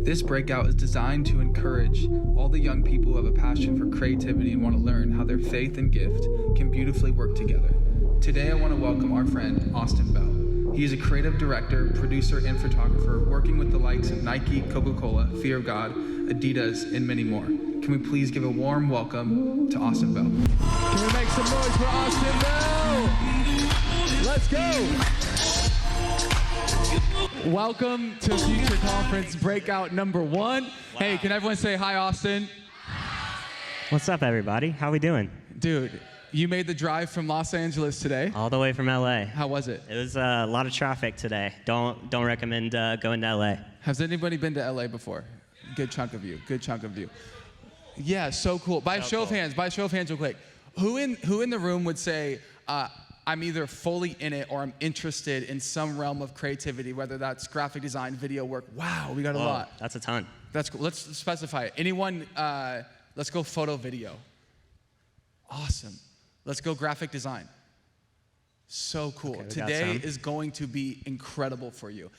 This breakout is designed to encourage all the young people who have a passion for creativity and want to learn how their faith and gift can beautifully work together. Today, I want to welcome our friend, Austin Bell. He is a creative director, producer, and photographer working with the likes of Nike, Coca-Cola, Fear of God, Adidas, and many more. Can we please give a warm welcome to Austin Bell? Can we make some noise for Austin Bell? Let's go! Welcome to Future Conference Breakout number 1. Wow. Hey, can everyone say hi, Austin? What's up, everybody? How we doing? Dude, you made the drive from Los Angeles today. All the way from LA. How was it? It was a lot of traffic today. Don't recommend going to LA. Has anybody been to LA before? Good chunk of you. Yeah, so cool. By a show of hands real quick. Who in the room would say, I'm either fully in it or I'm interested in some realm of creativity, whether that's graphic design, video work? Wow, we got a lot. That's a ton. That's cool. Let's specify it. Anyone, let's go photo video. Awesome. Let's go graphic design. So cool. Okay, Today is going to be incredible for you.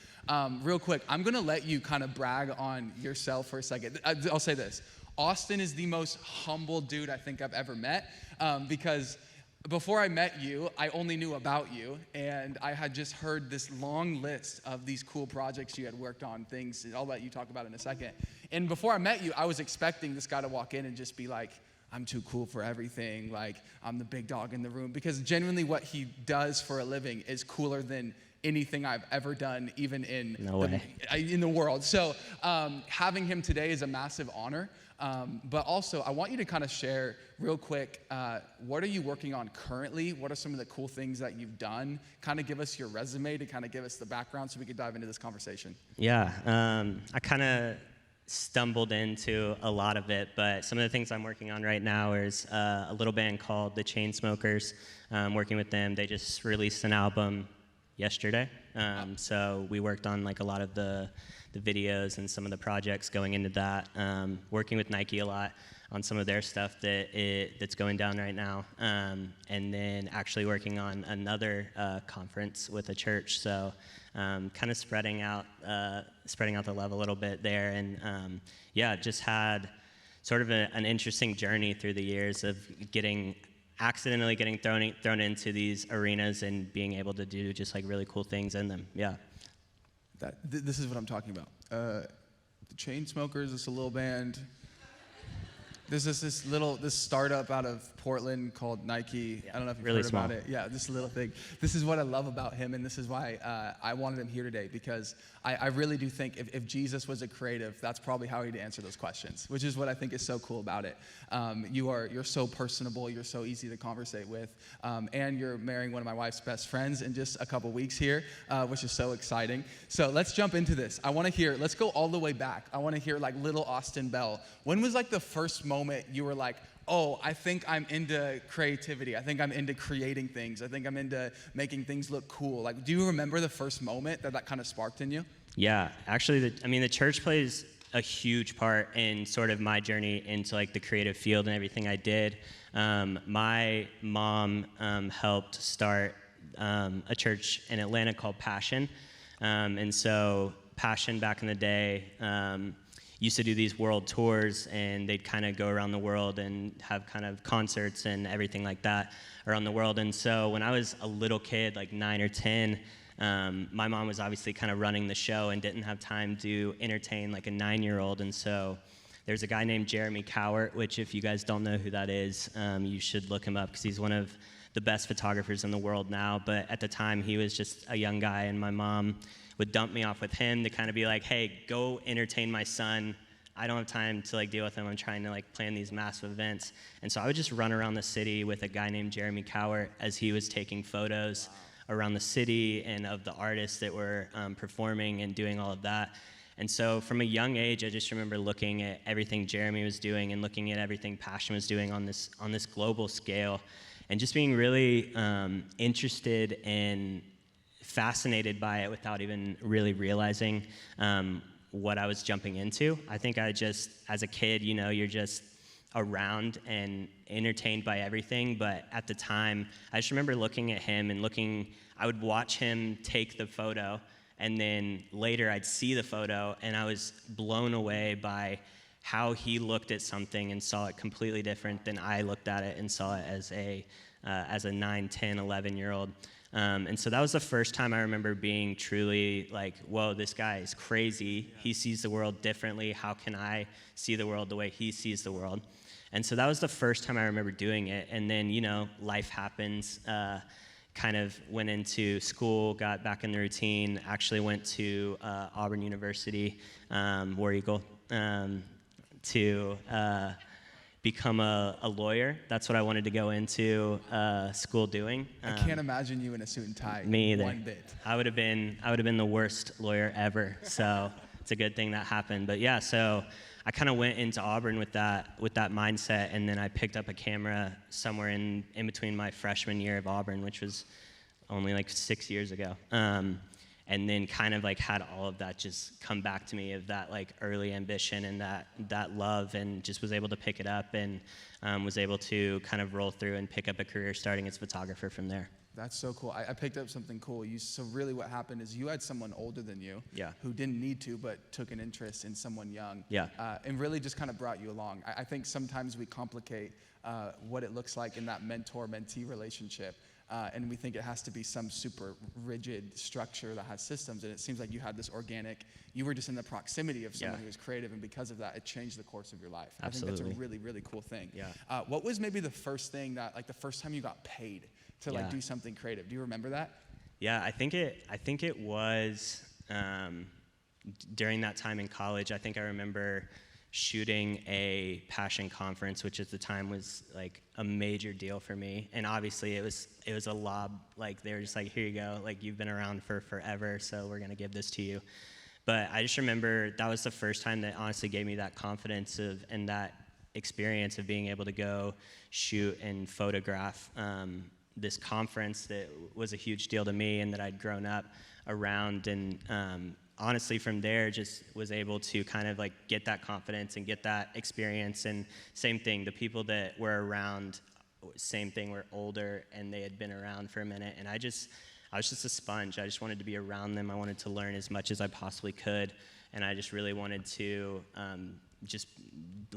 Real quick, I'm gonna let you kind of brag on yourself for a second. I'll say this. Austin is the most humble dude I think I've ever met, because before I met you, I only knew about you, and I had just heard this long list of these cool projects you had worked on, things, I'll let you talk about in a second. And before I met you, I was expecting this guy to walk in and just be like, I'm too cool for everything, like, I'm the big dog in the room, because genuinely what he does for a living is cooler than anything I've ever done, even in the world. So having him today is a massive honor. But also, I want you to kind of share real quick, what are you working on currently? What are some of the cool things that you've done? Kind of give us your resume to kind of give us the background so we could dive into this conversation. Yeah, I kind of stumbled into a lot of it, but some of the things I'm working on right now is a little band called the Chainsmokers. Working with them, they just released an album yesterday. So we worked on like a lot of the videos and some of the projects going into that. Working with Nike a lot on some of their stuff that's going down right now. And then actually working on another conference with a church. So kind of spreading out the love a little bit there. And yeah, just had sort of an interesting journey through the years of accidentally getting thrown into these arenas and being able to do just like really cool things in them. Yeah. This is what I'm talking about. The Chainsmokers, this little band. This is this startup out of Portland called Nike. Yeah, I don't know if you've heard about it. Yeah, this little thing. This is what I love about him, and this is why I wanted him here today, because I really do think if Jesus was a creative, that's probably how he'd answer those questions, which is what I think is so cool about it. You're so personable, you're so easy to conversate with, and you're marrying one of my wife's best friends in just a couple weeks here, which is so exciting. So let's jump into this. Let's go all the way back. I want to hear like little Austin Bell. When was like the first moment you were like, oh, I think I'm into creativity. I think I'm into creating things. I think I'm into making things look cool. Like, do you remember the first moment that kind of sparked in you? Yeah, actually, the church plays a huge part in sort of my journey into like the creative field and everything I did. My mom helped start a church in Atlanta called Passion. And so Passion back in the day, used to do these world tours, and they'd kind of go around the world and have kind of concerts and everything like that around the world. And so when I was a little kid, like 9 or 10, my mom was obviously kind of running the show and didn't have time to entertain like a 9-year-old. And so there's a guy named Jeremy Cowart, which if you guys don't know who that is, you should look him up, because he's one of the best photographers in the world now. But at the time, he was just a young guy, and my mom would dump me off with him to kind of be like, hey, go entertain my son. I don't have time to like deal with him. I'm trying to like plan these massive events. And so I would just run around the city with a guy named Jeremy Cowart as he was taking photos around the city and of the artists that were performing and doing all of that. And so from a young age, I just remember looking at everything Jeremy was doing and looking at everything Passion was doing on this global scale, and just being really interested and fascinated by it without even really realizing what I was jumping into. I think I just, as a kid, you're just around and entertained by everything. But at the time, I just remember looking at him and I would watch him take the photo, And then later I'd see the photo and I was blown away by how he looked at something and saw it completely different than I looked at it and saw it as a 9, 10, 11-year-old. And so that was the first time I remember being truly like, whoa, this guy is crazy. He sees the world differently. How can I see the world the way he sees the world? And so that was the first time I remember doing it. And then, life happens. Kind of went into school, got back in the routine, actually went to Auburn University, War Eagle, to become a lawyer. That's what I wanted to go into school doing. I can't imagine you in a suit and tie. Me either. One bit. I would have been the worst lawyer ever. So it's a good thing that happened. But yeah, so I kind of went into Auburn with that mindset, and then I picked up a camera somewhere in between my freshman year of Auburn, which was only like 6 years ago. And then kind of like had all of that just come back to me of that like early ambition and that love, and just was able to pick it up and was able to kind of roll through and pick up a career starting as a photographer from there. That's so cool. I picked up something cool. So really what happened is you had someone older than you who didn't need to but took an interest in someone young and really just kind of brought you along. I think sometimes we complicate what it looks like in that mentor-mentee relationship. And we think it has to be some super rigid structure that has systems, and it seems like you had this organic, you were just in the proximity of someone who was creative, and because of that, it changed the course of your life. Absolutely. I think that's a really, really cool thing. Yeah. What was maybe the first thing that, like the first time you got paid to like do something creative? Do you remember that? Yeah, I think it was during that time in college. I think I remember shooting a passion conference, which at the time was like a major deal for me. And obviously it was a lob, like they were just like, here you go, like you've been around for forever, so we're gonna give this to you. But I just remember that was the first time that honestly gave me that confidence and that experience of being able to go shoot and photograph this conference that was a huge deal to me and that I'd grown up around. And honestly, from there, just was able to kind of like get that confidence and get that experience. And same thing, the people that were around, same thing, were older and they had been around for a minute. And I was just a sponge. I just wanted to be around them. I wanted to learn as much as I possibly could. And I just really wanted to just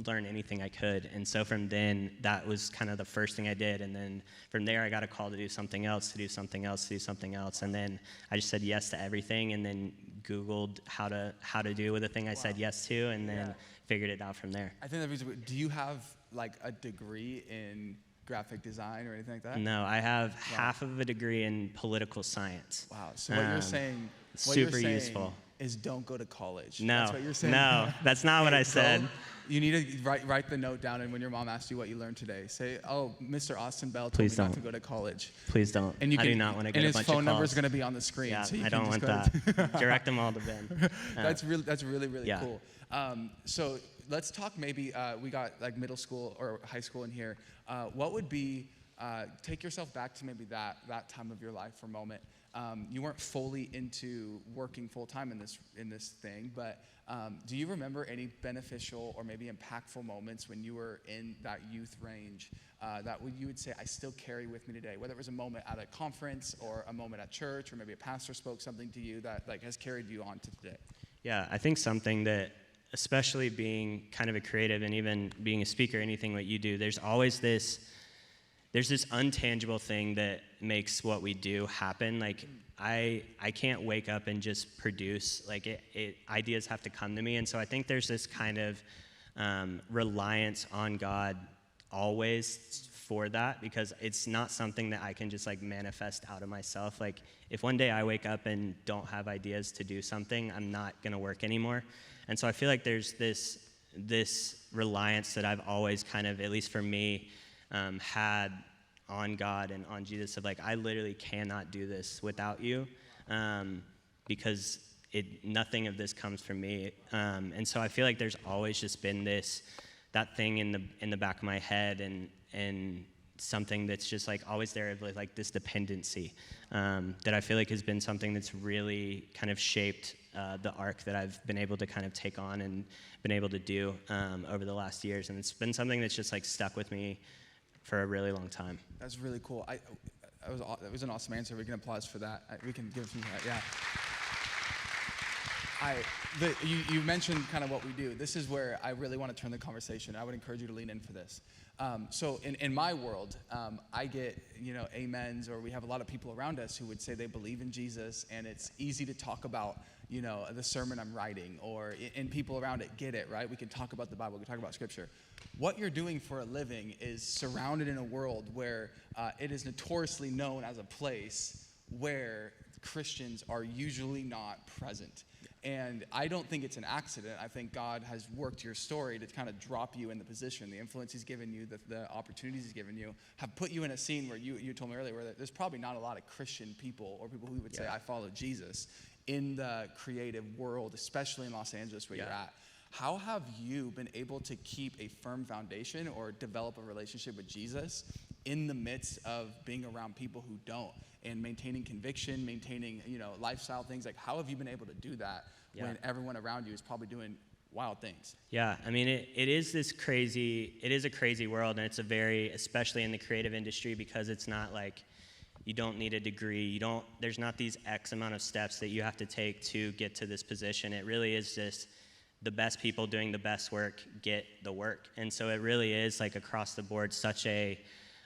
learn anything I could. And so from then, that was kind of the first thing I did. And then from there, I got a call to do something else, to do something else, to do something else. And then I just said yes to everything, and then Googled how to do with the thing I said yes to, and then figured it out from there. I think do you have like a degree in graphic design or anything like that? No, I have half of a degree in political science. Wow. So what you're saying, super useful, is don't go to college. No, that's what you're saying. No, that's not what I said. You need to write the note down, and when your mom asks you what you learned today, say, "Oh, Mr. Austin Bell told me not to go to college." Please don't. And I do not want to get a bunch of calls. And his phone number is going to be on the screen. Yeah, so you I can don't want just that. Direct them all to Ben. That's really cool. So let's talk. Maybe we got like middle school or high school in here. What would be take yourself back to maybe that time of your life for a moment. You weren't fully into working full time in this thing, but do you remember any beneficial or maybe impactful moments when you were in that youth range that you would say I still carry with me today? Whether it was a moment at a conference or a moment at church, or maybe a pastor spoke something to you that like has carried you on to today. Yeah, I think something that, especially being kind of a creative and even being a speaker, anything what you do, there's this untangible thing that makes what we do happen. Like I can't wake up and just produce. Like ideas have to come to me. And so I think there's this kind of reliance on God always for that, because it's not something that I can just like manifest out of myself. Like if one day I wake up and don't have ideas to do something, I'm not gonna work anymore. And so I feel like there's this reliance that I've always kind of, at least for me, had on God and on Jesus of like, I literally cannot do this without you, because nothing of this comes from me. And so I feel like there's always just been that thing in the back of my head and something that's just like always there of like this dependency that I feel like has been something that's really kind of shaped the arc that I've been able to kind of take on and been able to do over the last years. And it's been something that's just like stuck with me for a really long time. That's really cool. That was an awesome answer. We can applause for that. We can give him that. Yeah. You mentioned kind of what we do. This is where I really want to turn the conversation. I would encourage you to lean in for this. So in my world, I get, amens, or we have a lot of people around us who would say they believe in Jesus, and it's easy to talk about, the sermon I'm writing, and people around it get it, right? We can talk about the Bible, we can talk about Scripture. What you're doing for a living is surrounded in a world where it is notoriously known as a place where Christians are usually not present. And I don't think it's an accident. I think God has worked your story to kind of drop you in the position. The influence he's given you, the opportunities he's given you, have put you in a scene where you told me earlier, where there's probably not a lot of Christian people or people who would say, I follow Jesus, in the creative world, especially in Los Angeles where you're at. How have you been able to keep a firm foundation or develop a relationship with Jesus in the midst of being around people who don't, and maintaining conviction, maintaining, lifestyle things? Like, how have you been able to do that when everyone around you is probably doing wild things? Yeah, I mean, it is a crazy world, and it's especially in the creative industry, because it's not like you don't need a degree, there's not these X amount of steps that you have to take to get to this position. It really is just the best people doing the best work get the work. And so it really is like across the board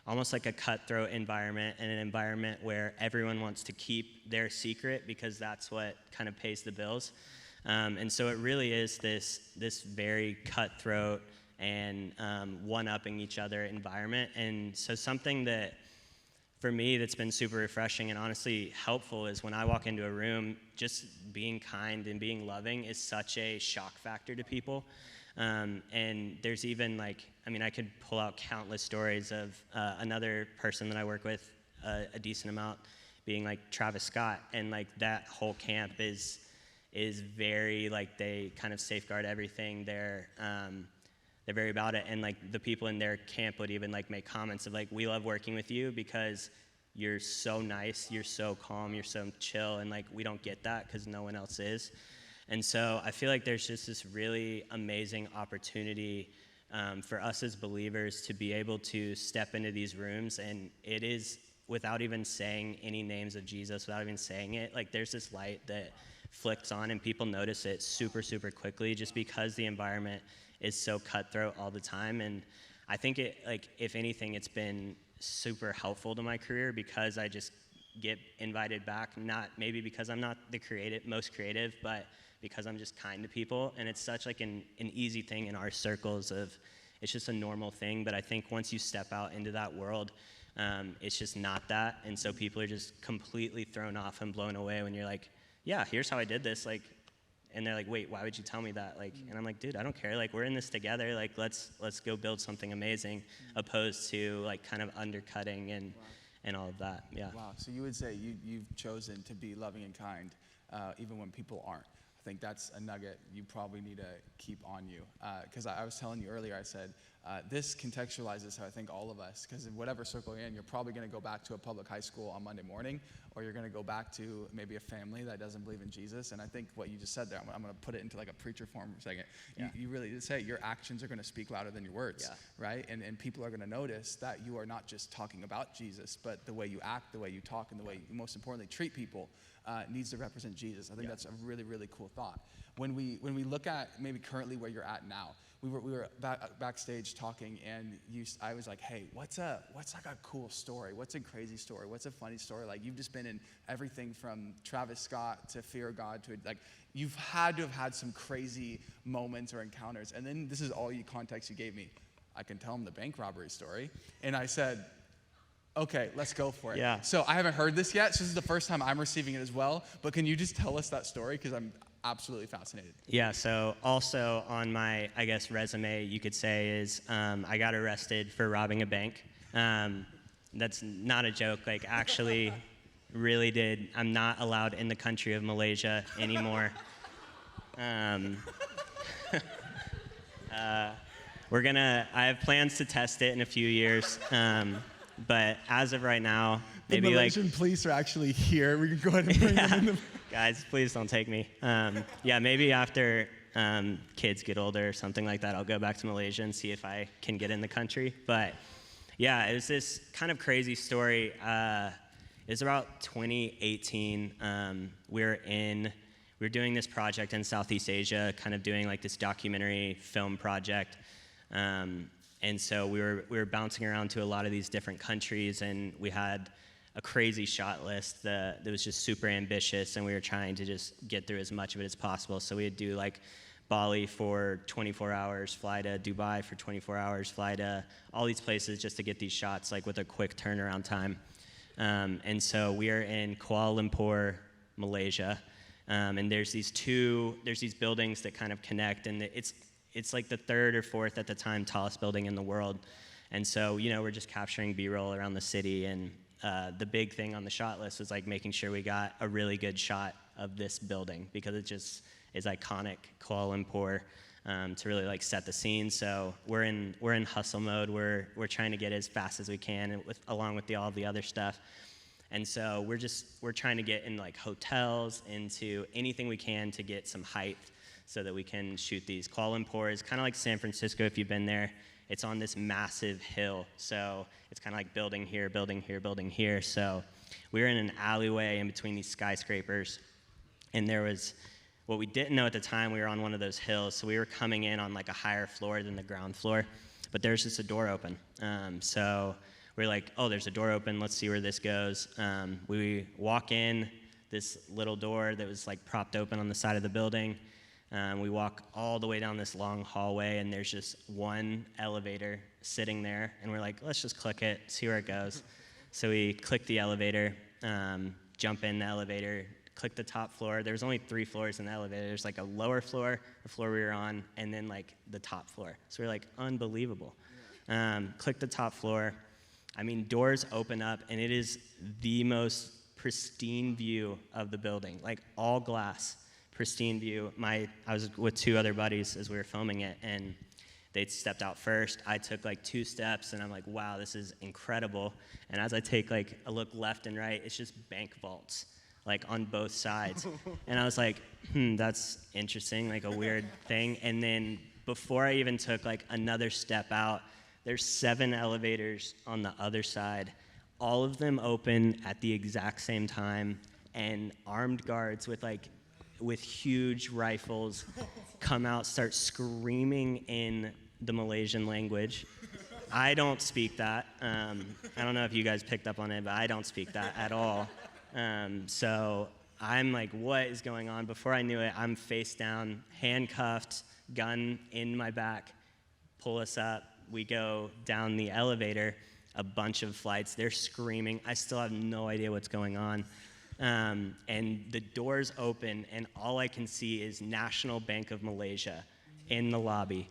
almost like a cutthroat environment, and an environment where everyone wants to keep their secret because that's what kind of pays the bills. And so it really is this very cutthroat and one-upping each other environment. And so something that, for me, that's been super refreshing and honestly helpful is when I walk into a room, just being kind and being loving is such a shock factor to people. And there's even I could pull out countless stories of another person that I work with a decent amount being like Travis Scott, and that whole camp is very they kind of safeguard everything. They're very about it, and the people in their camp would even make comments of we love working with you because you're so nice, you're so calm, you're so chill, and we don't get that because no one else is. And so I feel like there's just this really amazing opportunity for us as believers to be able to step into these rooms, and it is without even saying any names of Jesus, without even saying it, there's this light that flicks on and people notice it super, super quickly just because the environment is so cutthroat all the time. And I think if anything, it's been super helpful to my career because I just get invited back, not maybe because I'm not the most creative, but because I'm just kind to people. And it's such an easy thing in our circles it's just a normal thing. But I think once you step out into that world, it's just not that. And so people are just completely thrown off and blown away when you're yeah, here's how I did this. And they're wait, why would you tell me that? And I'm dude, I don't care. We're in this together. Let's go build something amazing, opposed to kind of undercutting and all of that. Yeah. Wow. So you would say you've chosen to be loving and kind, even when people aren't. I think that's a nugget you probably need to keep on you. Because I was telling you earlier, I said, this contextualizes how I think all of us, because in whatever circle you're in, you're probably going to go back to a public high school on Monday morning, or you're going to go back to maybe a family that doesn't believe in Jesus. And I think what you just said there, I'm going to put it into a preacher form for a second. Yeah. You really did say your actions are going to speak louder than your words, right? And people are going to notice that you are not just talking about Jesus, but the way you act, the way you talk, and the way you most importantly treat people needs to represent Jesus. I think that's a really, really cool thought. When we look at maybe currently where you're at now, we were backstage talking, and I was hey, what's a cool story? What's a crazy story? What's a funny story? You've just been in everything from Travis Scott to Fear of God to you've had to have had some crazy moments or encounters. And then this is all you context you gave me. I can tell them the bank robbery story, and I said, okay, let's go for it. Yeah. So I haven't heard this yet, so this is the first time I'm receiving it as well. But can you just tell us that story? Because I'm absolutely fascinated. Yeah, so also on my, resume, you could say is I got arrested for robbing a bank. That's not a joke. Actually really did. I'm not allowed in the country of Malaysia anymore. I have plans to test it in a few years. But as of right now, maybe the Malaysian police are actually here. We can go ahead and bring them in. Guys, please don't take me. Maybe after kids get older or something like that, I'll go back to Malaysia and see if I can get in the country. But yeah, it was this kind of crazy story. It was about 2018. We we were doing this project in Southeast Asia, kind of doing like this documentary film project. And so we were bouncing around to a lot of these different countries, and we had a crazy shot list that was just super ambitious, and we were trying to just get through as much of it as possible. So we'd do like Bali for 24 hours, fly to Dubai for 24 hours, fly to all these places just to get these shots like with a quick turnaround time. And so we are in Kuala Lumpur, Malaysia, and there's these buildings that kind of connect, and it's like the third or fourth at the time tallest building in the world. And so, we're just capturing B-roll around the city, and the big thing on the shot list was like making sure we got a really good shot of this building, because it just is iconic, Kuala Lumpur, to really like set the scene. So we're in hustle mode. We're trying to get as fast as we can, along with all the other stuff. And so we're trying to get in like hotels, into anything we can to get some height so that we can shoot these. Kuala Lumpur is kind of like San Francisco if you've been there. It's on this massive hill, so it's kind of like building here, building here, building here. So we were in an alleyway in between these skyscrapers, and there was, what we didn't know at the time, we were on one of those hills, so we were coming in on like a higher floor than the ground floor, but there's just a door open. So we're like, oh, there's a door open, let's see where this goes. We walk in this little door that was like propped open on the side of the building. We walk all the way down this long hallway, and there's just one elevator sitting there, and we're like, let's just click it, see where it goes. So we click the elevator, jump in the elevator, click the top floor. There was only 3 floors in the elevator. There's like a lower floor, the floor we were on, and then like the top floor. So we're like, unbelievable. Click the top floor. I mean, doors open up, and it is the most pristine view of the building, like all glass. Pristine view. I was with 2 other buddies as we were filming it, and they stepped out first. I took like 2 steps, and I'm like, wow, this is incredible. And as I take like a look left and right, it's just bank vaults, like on both sides. And I was like, that's interesting, like a weird thing. And then before I even took like another step out, there's 7 elevators on the other side. All of them open at the exact same time, and armed guards with huge rifles come out, start screaming in the Malaysian language. I don't speak that. I don't know if you guys picked up on it, but I don't speak that at all. So I'm like, what is going on? Before I knew it, I'm face down, handcuffed, gun in my back, pull us up. We go down the elevator, a bunch of flights. They're screaming. I still have no idea what's going on. And the doors open, and all I can see is National Bank of Malaysia in the lobby.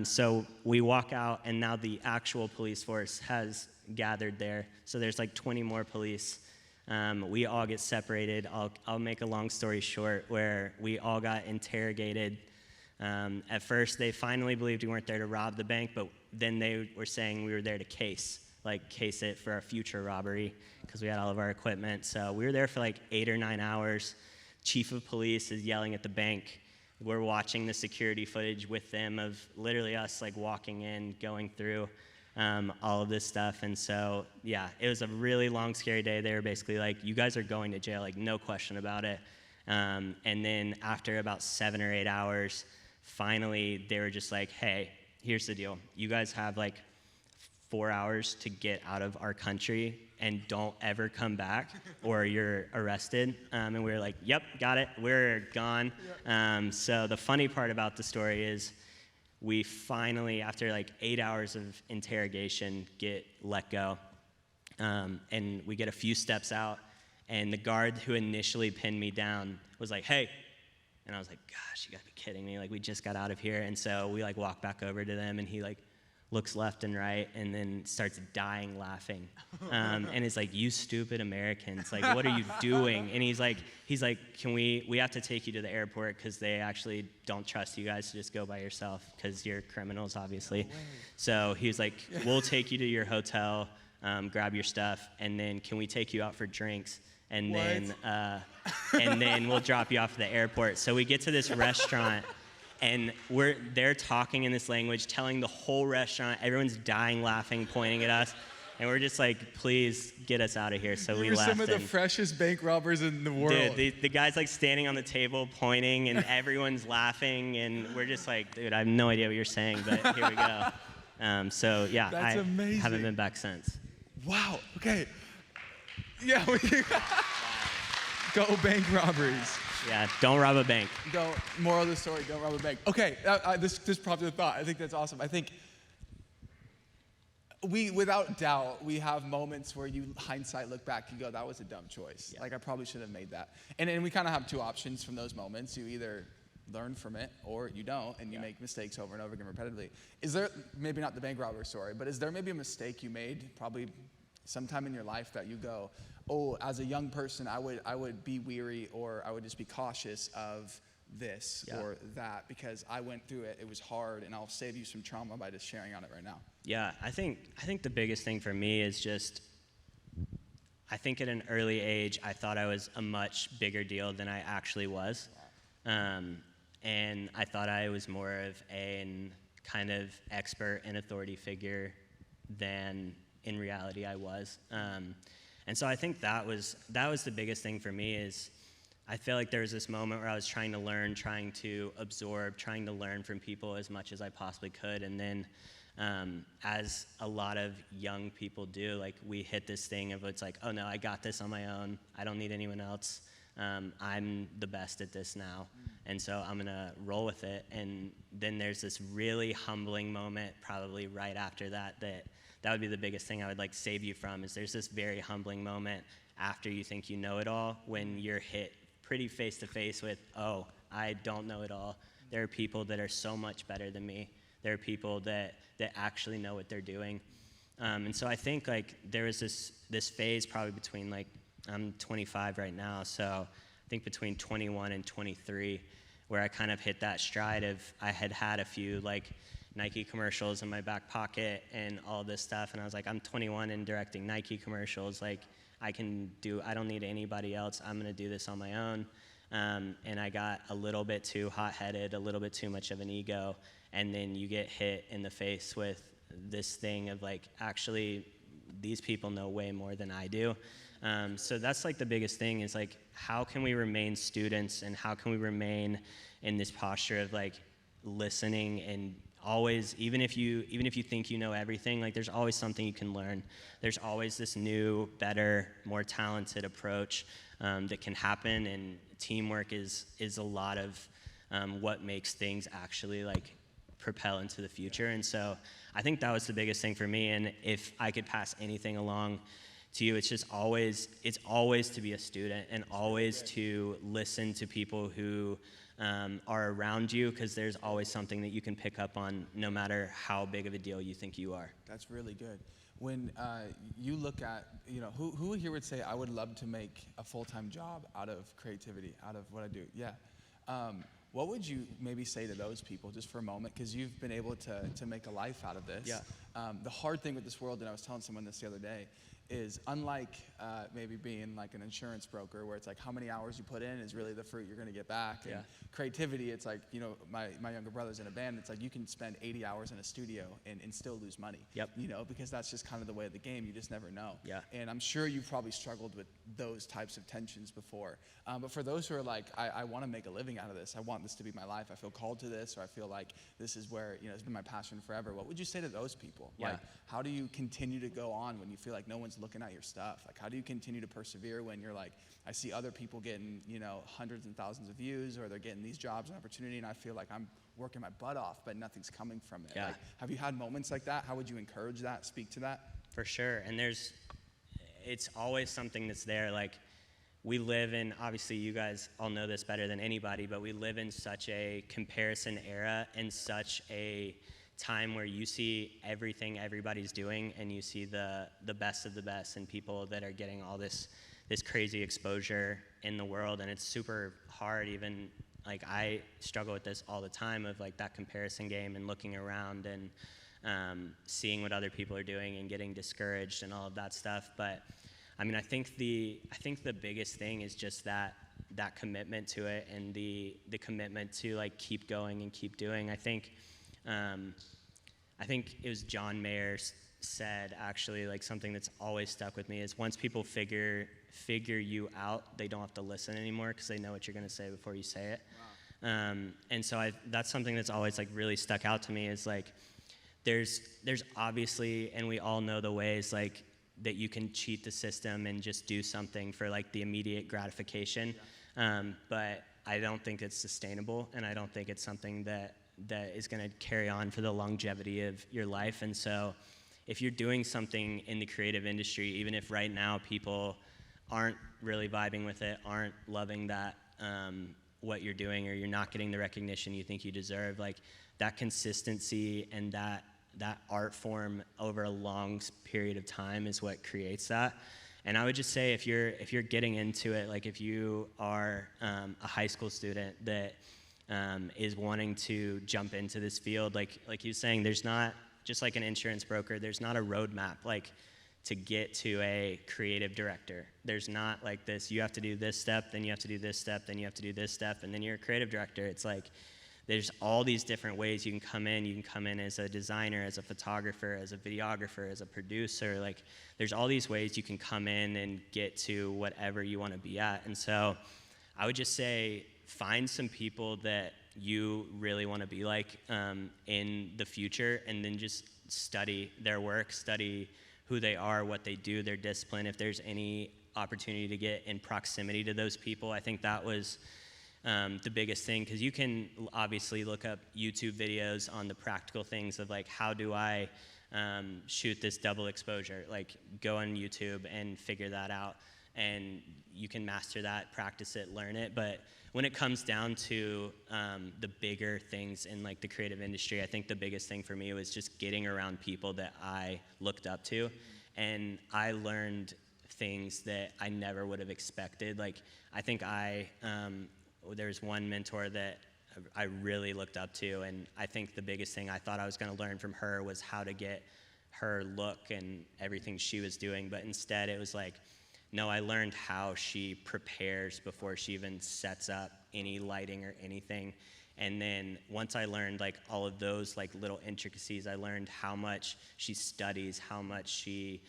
So we walk out, and now the actual police force has gathered there. So there's like 20 more police. We all get separated. I'll make a long story short, where we all got interrogated. At first, they finally believed we weren't there to rob the bank, but then they were saying we were there to case it for a future robbery, because we had all of our equipment. So we were there for like 8 or 9 hours. Chief of police is yelling at the bank. We're watching the security footage with them of literally us like walking in, going through all of this stuff. And so, yeah, it was a really long, scary day. They were basically like, you guys are going to jail, like no question about it. And then after about 7 or 8 hours, finally they were just like, hey, here's the deal. You guys have like 4 hours to get out of our country, and don't ever come back or you're arrested. And we were like, yep, got it, we're gone. So the funny part about the story is we finally, after like 8 hours of interrogation, get let go. And we get a few steps out, and the guard who initially pinned me down was like, hey. And I was like, gosh, you gotta be kidding me. Like, we just got out of here. And so we like walk back over to them, and he like looks left and right, and then starts dying laughing. And it's like, you stupid Americans, like, what are you doing? And he's like, we have to take you to the airport, because they actually don't trust you guys to just go by yourself, because you're criminals, obviously. So he was like, we'll take you to your hotel, grab your stuff, and then can we take you out for drinks? And then we'll drop you off at the airport. So we get to this restaurant, and they're talking in this language, telling the whole restaurant, everyone's dying laughing, pointing at us. And we're just like, please get us out of here. So we You're left. some of the freshest bank robbers in the world. Dude, the guy's like standing on the table pointing, and everyone's laughing, and we're just like, dude, I have no idea what you're saying, but here we go. So yeah, That's amazing. haven't been back since. Wow. Okay. Yeah. Go bank robberies. Yeah, don't rob a bank. Moral of the story: don't rob a bank. Okay. This prompted a thought. I think that's awesome. I think without doubt, we have moments where you hindsight look back, you go, that was a dumb choice. Yeah. Like I probably should have made that. And we kind of have two options from those moments. You either learn from it or you don't, and you make mistakes over and over again repetitively. Is there, maybe not the bank robber story, but is there maybe a mistake you made probably sometime in your life that you go, oh, as a young person, I would be weary, or I would just be cautious of this or that because I went through it, it was hard, and I'll save you some trauma by just sharing on it right now. Yeah, I think the biggest thing for me is just, I think at an early age, I thought I was a much bigger deal than I actually was. And I thought I was more of an kind of expert and authority figure than in reality I was. And so I think that was the biggest thing for me is I feel like there was this moment where I was trying to learn, trying to absorb, trying to learn from people as much as I possibly could. And then as a lot of young people do, like we hit this thing of it's like, oh no, I got this on my own. I don't need anyone else. I'm the best at this now. And so I'm gonna roll with it. And then there's this really humbling moment probably right after that would be the biggest thing I would like save you from is there's this very humbling moment after you think you know it all when you're hit pretty face to face with, oh, I don't know it all. There are people that are so much better than me. There are people that actually know what they're doing. And so I think like there was this phase probably between like, I'm 25 right now, so I think between 21 and 23 where I kind of hit that stride of I had a few like Nike commercials in my back pocket and all this stuff, and I was like, I'm 21 and directing Nike commercials, like I don't need anybody else, I'm gonna do this on my own. And I got a little bit too hot-headed, a little bit too much of an ego, and then you get hit in the face with this thing of like, actually, these people know way more than I do. So that's like the biggest thing is like, how can we remain students and how can we remain in this posture of like listening and always, even if you think you know everything, like there's always something you can learn. There's always this new, better, more talented approach that can happen, and teamwork is a lot of what makes things actually like propel into the future. And so I think that was the biggest thing for me. And if I could pass anything along to you, it's always to be a student and always to listen to people who are around you, because there's always something that you can pick up on no matter how big of a deal you think you are. That's really good. When you look at, who here would say, I would love to make a full-time job out of creativity, out of what I do? Yeah. What would you maybe say to those people just for a moment? Because you've been able to make a life out of this. Yeah. The hard thing with this world, and I was telling someone this the other day, is unlike maybe being like an insurance broker where it's like how many hours you put in is really the fruit you're going to get back. And creativity, it's like, my younger brother's in a band. It's like you can spend 80 hours in a studio and still lose money. Yep. Because that's just kind of the way of the game. You just never know. Yeah. And I'm sure you've probably struggled with those types of tensions before. But for those who are like, I want to make a living out of this. I want this to be my life. I feel called to this, or I feel like this is where, it's been my passion forever. What would you say to those people? Yeah. Like, how do you continue to go on when you feel like no one's looking at your stuff? Like, how do you continue to persevere when you're like, I see other people getting, hundreds and thousands of views, or they're getting these jobs and opportunity, and I feel like I'm working my butt off, but nothing's coming from it. Yeah. Like, have you had moments like that? How would you encourage that, speak to that? For sure, and it's always something that's there. Like, we live in, obviously you guys all know this better than anybody, but we live in such a comparison era and such a time where you see everything everybody's doing, and you see the best of the best and people that are getting all this crazy exposure in the world. And it's super hard. Even like I struggle with this all the time of like that comparison game and looking around and seeing what other people are doing and getting discouraged and all of that stuff. But I mean, I think the biggest thing is just that commitment to it, and the commitment to like keep going and keep doing. I think it was John Mayer said, actually, like something that's always stuck with me is once people figure you out, they don't have to listen anymore because they know what you're going to say before you say it. Wow. And so that's something that's always like really stuck out to me is like there's obviously, and we all know the ways like that you can cheat the system and just do something for like the immediate gratification. Yeah. But I don't think it's sustainable, and I don't think it's something that is going to carry on for the longevity of your life. And so if you're doing something in the creative industry, even if right now people aren't really vibing with it, aren't loving that, what you're doing, or you're not getting the recognition you think you deserve, like that consistency and that art form over a long period of time is what creates that. And I would just say if you're getting into it, like if you are a high school student that is wanting to jump into this field, like he was saying, there's not, just like an insurance broker, there's not a roadmap like to get to a creative director. There's not like this, you have to do this step, then you have to do this step, then you have to do this step, and then you're a creative director. It's like there's all these different ways you can come in. You can come in as a designer, as a photographer, as a videographer, as a producer. Like there's all these ways you can come in and get to whatever you want to be at. And so I would just say find some people that you really want to be like in the future, and then just study their work, study who they are, what they do, their discipline. If there's any opportunity to get in proximity to those people, I think that was the biggest thing, because you can obviously look up YouTube videos on the practical things of like, how do I shoot this double exposure? Like go on YouTube and figure that out, and you can master that, practice it, learn it. But when it comes down to the bigger things in like the creative industry, I think the biggest thing for me was just getting around people that I looked up to, and I learned things that I never would have expected. Like I think there's one mentor that I really looked up to, and I think the biggest thing I thought I was going to learn from her was how to get her look and everything she was doing, but instead it was like, no, I learned how she prepares before she even sets up any lighting or anything. And then once I learned like all of those like little intricacies, I learned how much she studies, how much she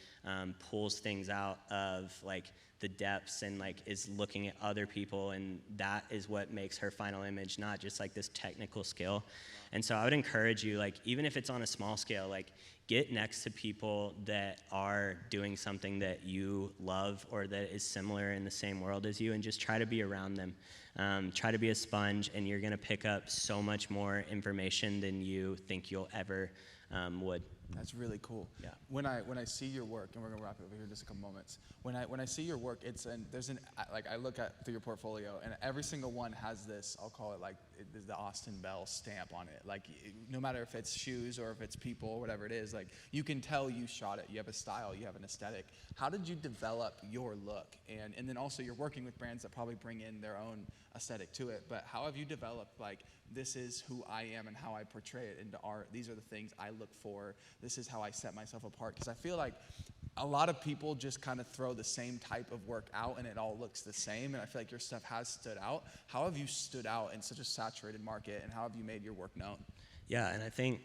pulls things out of like the depths, and like is looking at other people, and that is what makes her final image, not just like this technical skill. And so I would encourage you, like even if it's on a small scale, like get next to people that are doing something that you love or that is similar in the same world as you, and just try to be around them. Try to be a sponge, and you're gonna pick up so much more information than you think you'll ever would. That's really cool. Yeah. When I see your work, and we're gonna wrap it over here in just a couple moments. When I see your work, I look at through your portfolio, and every single one has this, I'll call it like the Austin Bell stamp on it. Like no matter if it's shoes or if it's people or whatever it is, like you can tell you shot it. You have a style, you have an aesthetic. How did you develop your look? And then also you're working with brands that probably bring in their own aesthetic to it. But how have you developed like, this is who I am and how I portray it into art? These are the things I look for. This is how I set myself apart. Because I feel like a lot of people just kind of throw the same type of work out and it all looks the same. And I feel like your stuff has stood out. How have you stood out in such a saturated market, and how have you made your work known? Yeah, and I think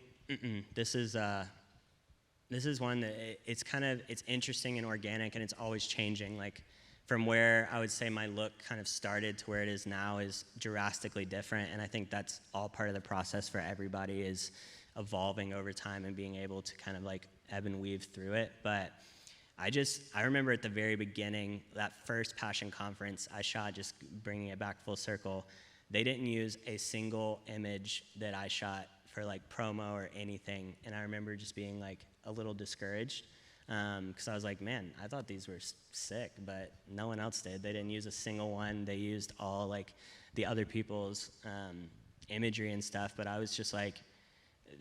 this is one that it's interesting and organic, and it's always changing. Like from where I would say my look kind of started to where it is now is drastically different. And I think that's all part of the process for everybody, is evolving over time and being able to kind of like ebb and weave through it. But I remember at the very beginning, that first Passion conference I shot, just bringing it back full circle, they didn't use a single image that I shot for like promo or anything. And I remember just being like a little discouraged, because I was like, man, I thought these were sick, but no one else did. They didn't use a single one. They used all like the other people's imagery and stuff, but I was just like,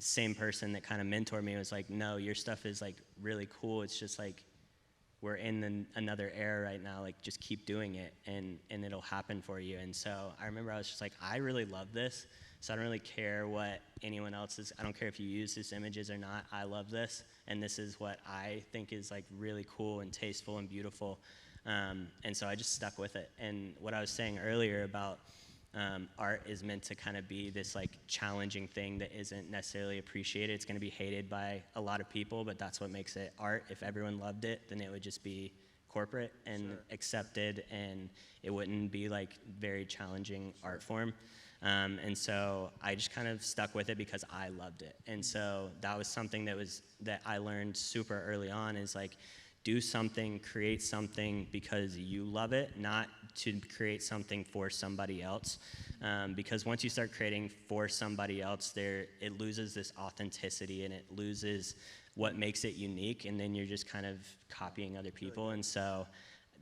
same person that kind of mentored me was like, no, your stuff is like really cool. It's just like, we're in another era right now, like just keep doing it and it'll happen for you. And so I remember I was just like, I really love this, so I don't really care what anyone else is. I don't care if you use these images or not. I love this, and this is what I think is like really cool and tasteful and beautiful. And so I just stuck with it. And what I was saying earlier about art is meant to kind of be this like challenging thing that isn't necessarily appreciated. It's going to be hated by a lot of people, but that's what makes it art. If everyone loved it, then it would just be corporate and accepted, and it wouldn't be like very challenging art form. And so I just kind of stuck with it because I loved it. And so that was something that I learned super early on, is like, do something, create something because you love it, not to create something for somebody else. Because once you start creating for somebody else, it loses this authenticity and it loses what makes it unique, and then you're just kind of copying other people. And so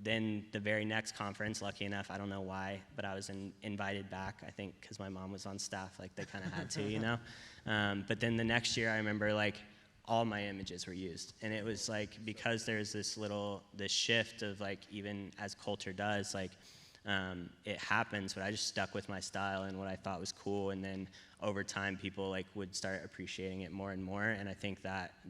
then the very next conference, lucky enough, I don't know why, but I was invited back, I think because my mom was on staff, like they kind of had to, you know? But then the next year, I remember like all my images were used. And it was like, because there's this shift of like, even as culture does, like it happens, but I just stuck with my style and what I thought was cool. And then over time, people like would start appreciating it more and more. And I think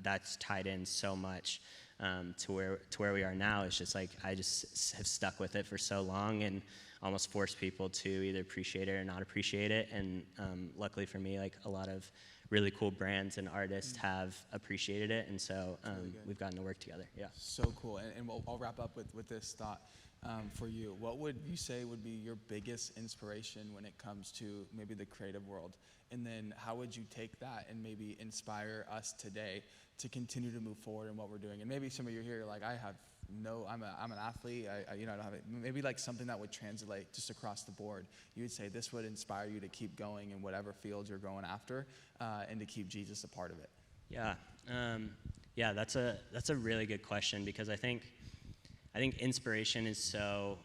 that's tied in so much to where we are now. It's just like I just have stuck with it for so long and almost forced people to either appreciate it or not appreciate it. And luckily for me, like a lot of really cool brands and artists have appreciated it, and so we've gotten to work together. Yeah. So cool. And I'll wrap up with this thought for you. What would you say would be your biggest inspiration when it comes to maybe the creative world? And then how would you take that and maybe inspire us today to continue to move forward in what we're doing? And maybe some of you here are like, I'm an athlete. I don't have it. Maybe like something that would translate just across the board. You would say this would inspire you to keep going in whatever field you're going after, and to keep Jesus a part of it. Yeah, that's a really good question, because I think inspiration is so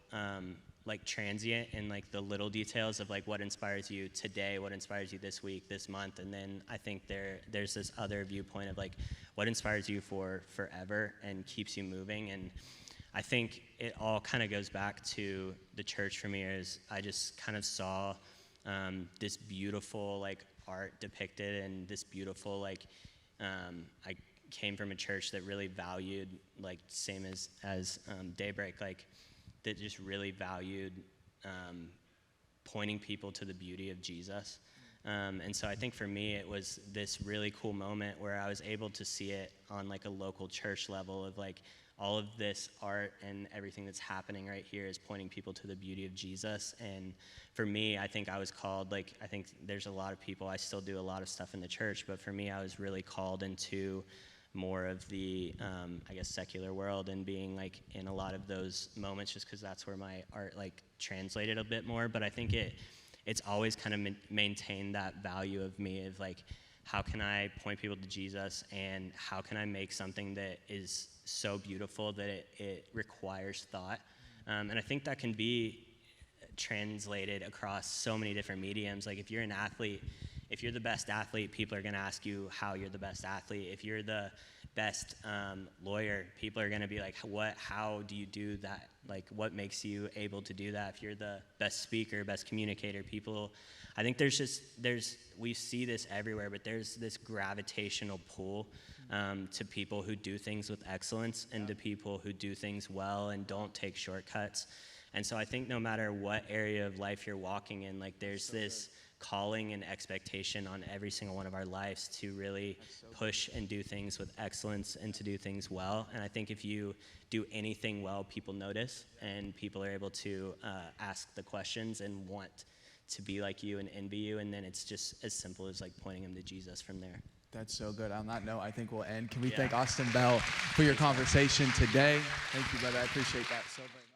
like transient in like the little details of like what inspires you today, what inspires you this week, this month, and then I think there's this other viewpoint of like what inspires you for forever and keeps you moving. And I think it all kind of goes back to the church for me, is I just kind of saw this beautiful like art depicted, and this beautiful like I came from a church that really valued, like same as Daybreak, like that just really valued pointing people to the beauty of Jesus. And so I think for me, it was this really cool moment where I was able to see it on like a local church level of like all of this art and everything that's happening right here is pointing people to the beauty of Jesus. And for me, I think I was called, like, I think there's a lot of people, I still do a lot of stuff in the church, but for me, I was really called into more of the, I guess, secular world, and being like in a lot of those moments just because that's where my art like translated a bit more. But I think it's always kind of maintained that value of me of like, how can I point people to Jesus, and how can I make something that is so beautiful that it requires thought. And I think that can be translated across so many different mediums. Like if you're an athlete, if you're the best athlete, people are going to ask you how you're the best athlete. If you're the best lawyer, people are going to be like, how do you do that? Like, what makes you able to do that? If you're the best speaker, best communicator, I think we see this everywhere, but there's this gravitational pull to people who do things with excellence, and to people who do things well and don't take shortcuts. And so I think no matter what area of life you're walking in, like there's this calling and expectation on every single one of our lives to really push and do things with excellence and to do things well. And I think if you do anything well, people notice, and people are able to ask the questions and want to be like you and envy you. And then it's just as simple as like pointing them to Jesus from there. That's so good. On that note, I think we'll end. Can we thank Austin Bell for your conversation today? Thank you, brother. I appreciate that so very much.